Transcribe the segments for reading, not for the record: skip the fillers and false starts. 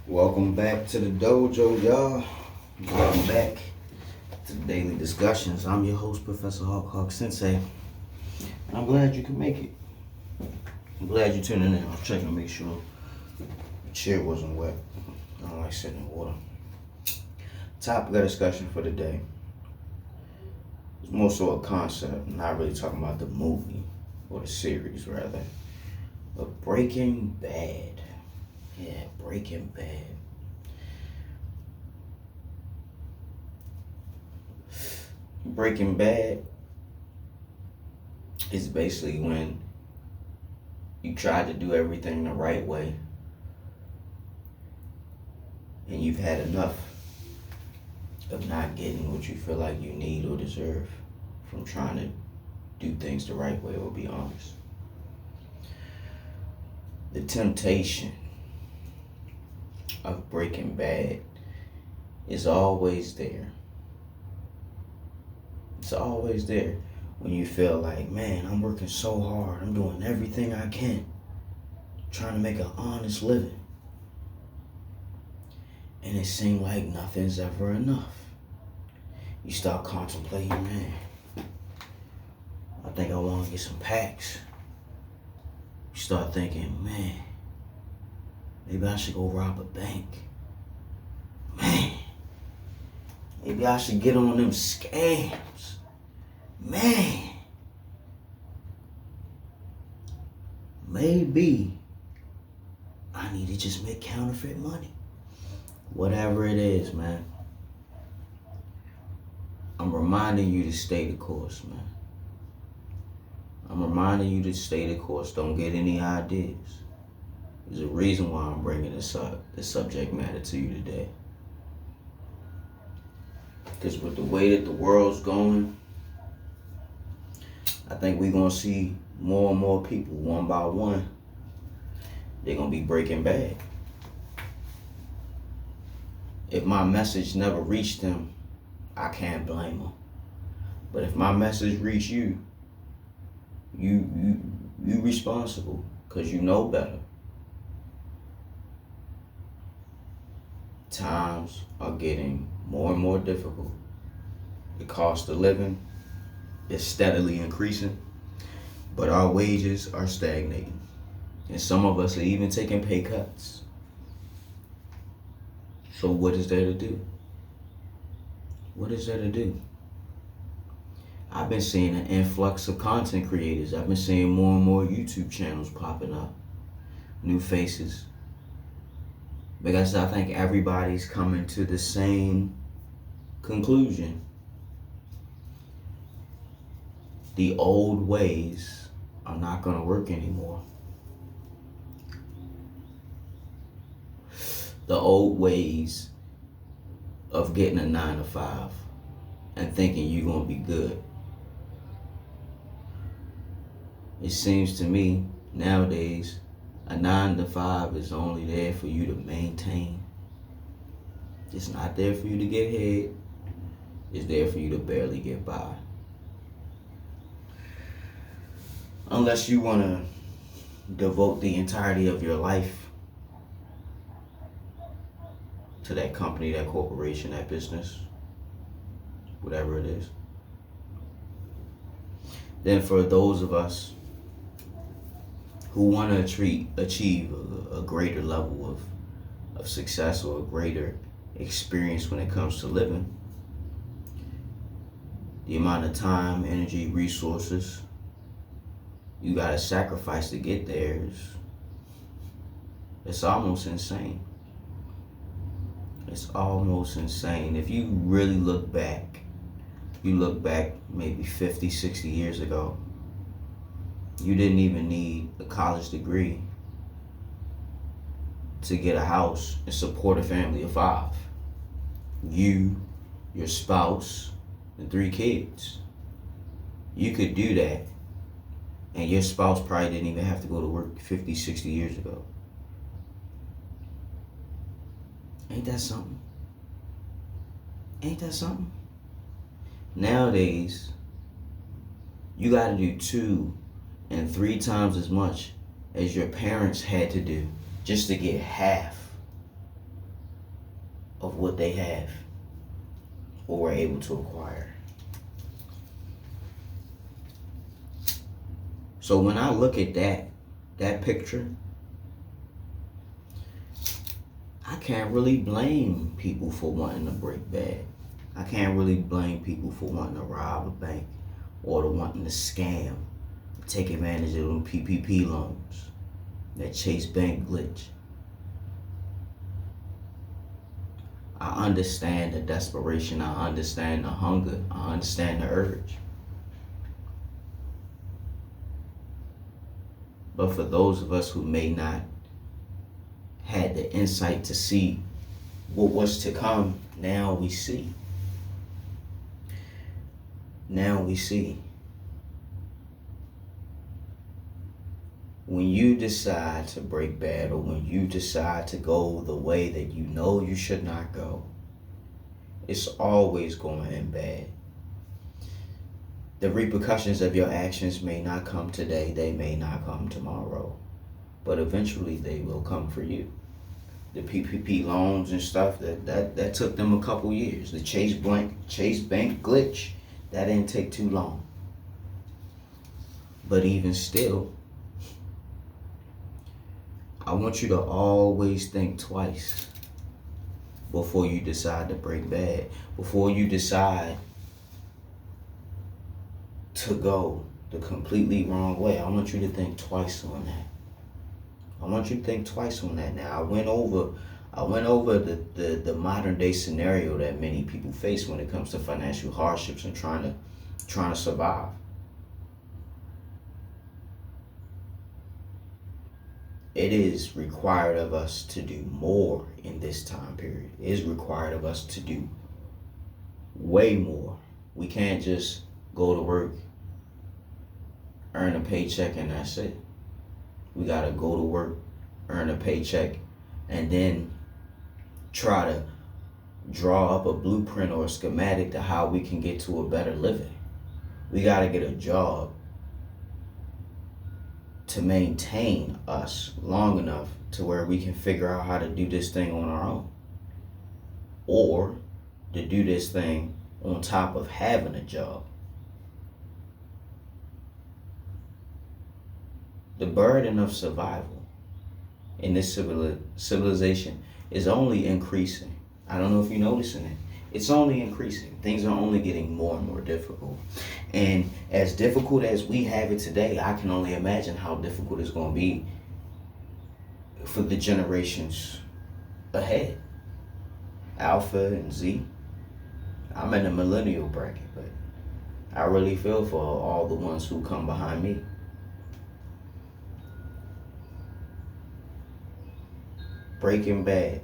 Welcome back to the dojo, y'all. Welcome back to the daily discussions. I'm your host, Professor Hawk Sensei. I'm glad you can make it. I'm glad you're tuning in. I was checking to make sure the chair wasn't wet. I don't like sitting in water. Topic of discussion for the day is more so a concept. I'm not really talking about the movie or the series, rather. But Breaking Bad. Yeah, Breaking Bad. Breaking Bad is basically when you try to do everything the right way and you've had enough of not getting what you feel like you need or deserve from trying to do things the right way or be honest. The temptation of Breaking Bad is always there. It's always there when you feel like, man, I'm working so hard. I'm doing everything I can, trying to make an honest living. And it seems like nothing's ever enough. You start contemplating, man, I think I want to get some packs. You start thinking, man, maybe I should go rob a bank. Man, maybe I should get on them scams. Man, maybe I need to just make counterfeit money. Whatever it is, man. I'm reminding you to stay the course, man. I'm reminding you to stay the course. Don't get any ideas. There's a reason why I'm bringing this subject matter to you today. Because with the way that the world's going, I think we're going to see more and more people, one by one, they're going to be breaking bad. If my message never reached them, I can't blame them. But if my message reached you, you responsible because you know better. Times are getting more and more difficult. The cost of living is steadily increasing, but our wages are stagnating. And some of us are even taking pay cuts. So what is there to do? What is there to do? I've been seeing an influx of content creators. I've been seeing more and more YouTube channels popping up. New faces. Because I think everybody's coming to the same conclusion. The old ways are not going to work anymore. The old ways of getting a 9 to 5 and thinking you're going to be good. It seems to me nowadays a 9 to 5 is only there for you to maintain. It's not there for you to get ahead. It's there for you to barely get by. Unless you want to devote the entirety of your life to that company, that corporation, that business, whatever it is. Then for those of us who want to achieve a greater level of success or a greater experience when it comes to living, the amount of time, energy, resources you gotta sacrifice to get there it's almost insane. It's almost insane. If you really look back, maybe 50, 60 years ago, you didn't even need a college degree to get a house and support a family of 5. You, your spouse, and 3 kids. You could do that, and your spouse probably didn't even have to go to work 50, 60 years ago. Ain't that something? Ain't that something? Nowadays, you gotta do 2 and 3 times as much as your parents had to do just to get half of what they have or were able to acquire. So when I look at that picture, I can't really blame people for wanting to break bad. I can't really blame people for wanting to rob a bank or to wanting to scam, take advantage of them PPP loans, that Chase Bank glitch. I understand the desperation, I understand the hunger, I understand the urge. But for those of us who may not had the insight to see what was to come, now we see. Now we see. When you decide to break bad, or when you decide to go the way that you know you should not go, it's always going to end bad. The repercussions of your actions may not come today, they may not come tomorrow, but eventually they will come for you. The PPP loans and stuff, that took them a couple years. The Chase Bank glitch, that didn't take too long. But even still, I want you to always think twice before you decide to break bad, before you decide to go the completely wrong way. I want you to think twice on that. I want you to think twice on that. Now, I went over the modern day scenario that many people face when it comes to financial hardships and trying to survive. It is required of us to do more in this time period. It is required of us to do way more. We can't just go to work, earn a paycheck, and that's it. We gotta go to work, earn a paycheck, and then try to draw up a blueprint or a schematic to how we can get to a better living. We gotta get a job to maintain us long enough to where we can figure out how to do this thing on our own, or to do this thing on top of having a job. The burden of survival in this civilization is only increasing. I don't know if you're noticing it. It's only increasing. Things are only getting more and more difficult. And as difficult as we have it today, I can only imagine how difficult it's going to be for the generations ahead. Alpha and Z. I'm in the millennial bracket, but I really feel for all the ones who come behind me. Breaking Bad.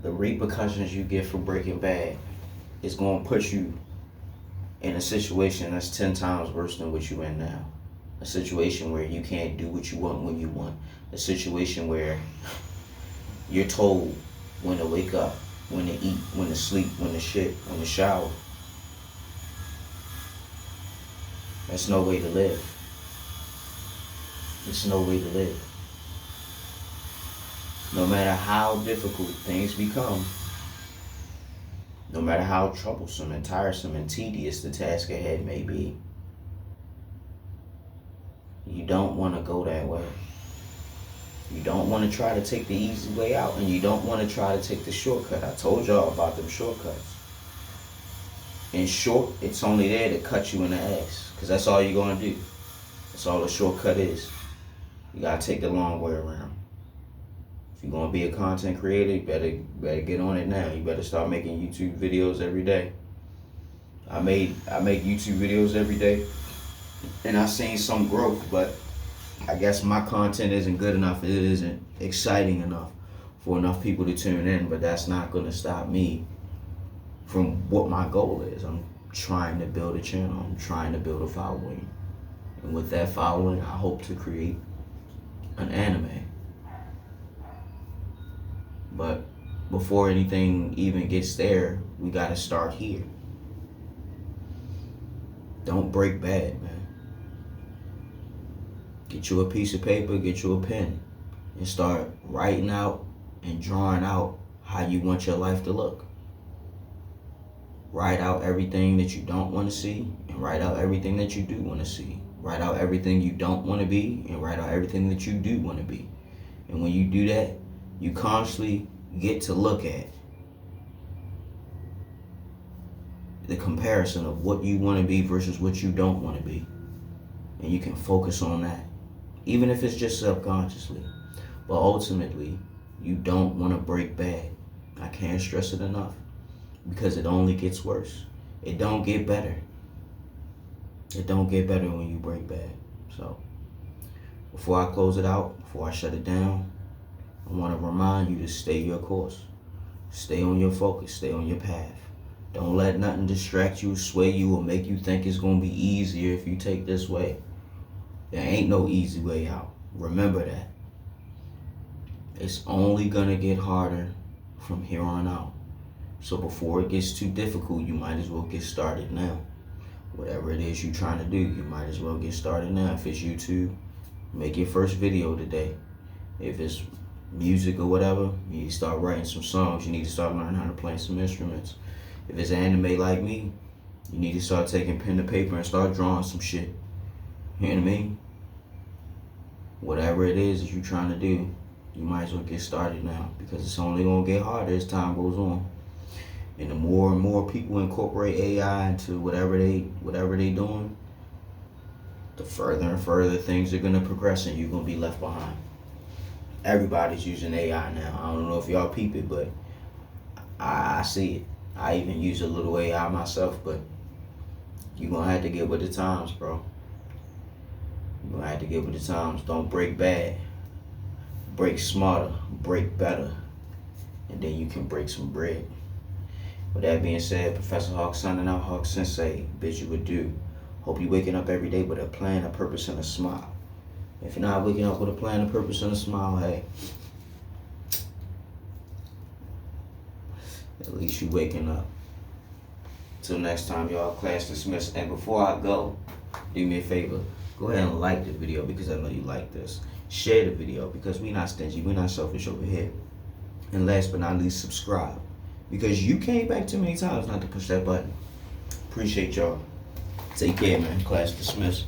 The repercussions you get for breaking bad is going to put you in a situation that's 10 times worse than what you're in now. A situation where you can't do what you want when you want. A situation where you're told when to wake up, when to eat, when to sleep, when to shit, when to shower. That's no way to live. It's no way to live. No matter how difficult things become, no matter how troublesome and tiresome and tedious the task ahead may be, you don't want to go that way. You don't want to try to take the easy way out, and you don't want to try to take the shortcut. I told y'all about them shortcuts. In short, it's only there to cut you in the ass, because that's all you're going to do. That's all a shortcut is. You got to take the long way around. If you're going to be a content creator, you better get on it now. You better start making YouTube videos every day. I make YouTube videos every day, and I've seen some growth, but I guess my content isn't good enough. It isn't exciting enough for enough people to tune in, but that's not going to stop me from what my goal is. I'm trying to build a channel. I'm trying to build a following. And with that following, I hope to create an anime. But before anything even gets there, we got to start here. Don't break bad, man. Get you a piece of paper, get you a pen, and start writing out and drawing out how you want your life to look. Write out everything that you don't want to see, and write out everything that you do want to see. Write out everything you don't want to be, and write out everything that you do want to be. And when you do that, you constantly get to look at the comparison of what you want to be versus what you don't want to be. And you can focus on that, even if it's just subconsciously. But ultimately, you don't want to break bad. I can't stress it enough, because it only gets worse. It don't get better. It don't get better when you break bad. So, before I close it out, before I shut it down, I want to remind you to stay your course. Stay on your focus. Stay on your path. Don't let nothing distract you, sway you, or make you think it's going to be easier if you take this way. There ain't no easy way out. Remember that. It's only going to get harder from here on out. So before it gets too difficult, you might as well get started now. Whatever it is you're trying to do, you might as well get started now. If it's YouTube, make your first video today. If it's music or whatever, you need to start writing some songs. You need to start learning how to play some instruments. If it's anime like me, you need to start taking pen to paper and start drawing some shit. You know what I mean? Whatever it is that you're trying to do, you might as well get started now, because it's only going to get harder as time goes on. And the more and more people incorporate AI into whatever they doing, the further and further things are going to progress, and you're going to be left behind. Everybody's using AI now. I don't know if y'all peep it, but I see it. I even use a little AI myself, but you're going to have to get with the times, bro. You're going to have to get with the times. Don't break bad. Break smarter. Break better. And then you can break some bread. With that being said, Professor Hawk signing out. Hawk Sensei, bid you adieu. Hope you're waking up every day with a plan, a purpose, and a smile. If you're not waking up with a plan, a purpose, and a smile, hey, at least you waking up. Till next time, y'all. Class dismissed. And before I go, do me a favor. Go ahead and like the video, because I know you like this. Share the video, because we not stingy. We not selfish over here. And last but not least, subscribe, because you came back too many times not to push that button. Appreciate y'all. Take care, man. Class dismissed.